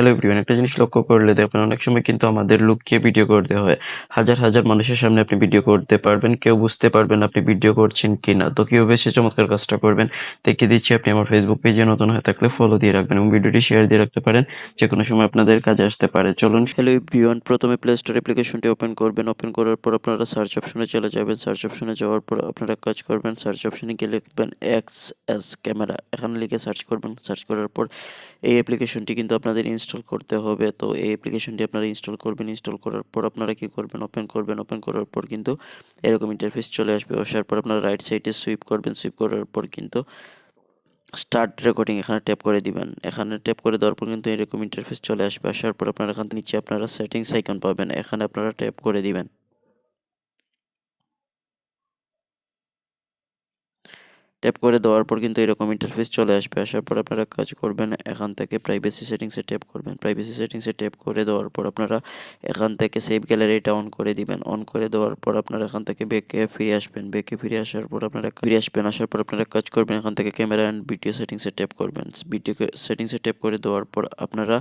Hello everyone, একটা জিনিস লক্ষ্য করলে দেখবেন অনেক সময় কিন্তু আমাদের লুকিয়ে ভিডিও করতে হয়। হাজার হাজার মানুষের সামনে আপনি ভিডিও করতে পারবেন, কেউ বুঝতে পারবেন না আপনি ভিডিও করছেন কিনা। তো কিভাবে সে চমৎকার কাজটা করবেন দেখিয়ে দিচ্ছি। আপনি আমার ফেসবুক পেজে নতুন হয়ে থাকলে ফলো দিয়ে রাখবেন এবং ভিডিওটি শেয়ার দিয়ে রাখতে পারেন, যে কোনো সময় আপনাদের কাজে আসতে পারে। চলুন। হ্যালো এভরিওয়ান, প্রথমে প্লে স্টোর অ্যাপ্লিকেশনটি ওপেন করবেন। ওপেন করার পর আপনারা সার্চ অপশনে চলে যাবেন। সার্চ অপশনে যাওয়ার পর আপনারা কাজ করবেন, সার্চ অপশনে গিয়ে লিখবেন এক্সএস ক্যামেরা, এখানে লিখে সার্চ করবেন। সার্চ করার পর এই অ্যাপ্লিকেশনটি কিন্তু আপনাদের ইনস্টল করতে হবে। তো এই অ্যাপ্লিকেশনটি আপনারা ইনস্টল করবেন। ইনস্টল করার পর আপনারা কি করবেন, ওপেন করবেন। ওপেন করার পর কিন্তু এরকম ইন্টারফেস চলে আসবে। আসার পর আপনারা রাইট সাইডে সুইপ করবেন। সুইপ করার পর কিন্তু স্টার্ট রেকর্ডিং এখানে ট্যাপ করে দিবেন। এখানে ট্যাপ করে দেওয়ার পর কিন্তু এরকম ইন্টারফেস চলে আসবে। আসার পর আপনারা এখান নিচে আপনারা সেটিংস আইকন পাবেন, এখানে আপনারা ট্যাপ করে দিবেন। ট্যাপ করে দেওয়ার পর কিন্তু এরকম ইন্টারফেস চলে আসবে। আসার পর আপনারা কাজ করবেন, এখান থেকে প্রাইভেসি সেটিংসে ট্যাপ করবেন। প্রাইভেসি সেটিংসে ট্যাপ করে দেওয়ার পর আপনারা এখান থেকে সেভ গ্যালারিটা অন করে দিবেন। অন করে দেওয়ার পর আপনারা এখান থেকে ব্যাকে ফিরে আসবেন। ব্যাকে ফিরে আসার পর আপনারা ফিরে আসবেন। আসার পর আপনারা কাজ করবেন, এখান থেকে ক্যামেরা অ্যান্ড ভিডিও সেটিংসে ট্যাপ করবেন। ভিডিও সেটিংসে ট্যাপ করে দেওয়ার পর আপনারা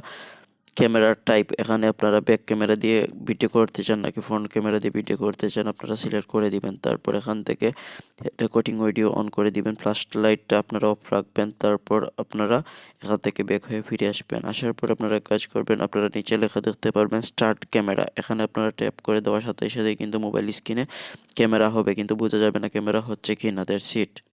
ক্যামেরার টাইপ, এখানে আপনারা ব্যাক ক্যামেরা দিয়ে ভিডিও করতে চান নাকি ফ্রন্ট ক্যামেরা দিয়ে ভিডিও করতে চান আপনারা সিলেক্ট করে দিবেন। তারপর এখান থেকে রেকর্ডিং অডিও অন করে দিবেন। ফ্ল্যাশ লাইটটা আপনারা অফ রাখবেন। তারপর আপনারা এখান থেকে ব্যাক হয়ে ফিরে আসবেন। আসার পর আপনারা কাজ করবেন, আপনারা নিচে লেখা দেখতে পারবেন স্টার্ট ক্যামেরা, এখানে আপনারা ট্যাপ করে দেওয়ার সাথে সাথে কিন্তু মোবাইল স্ক্রিনে ক্যামেরা হবে, কিন্তু বোঝা যাবে না ক্যামেরা হচ্ছে কি না। That's it.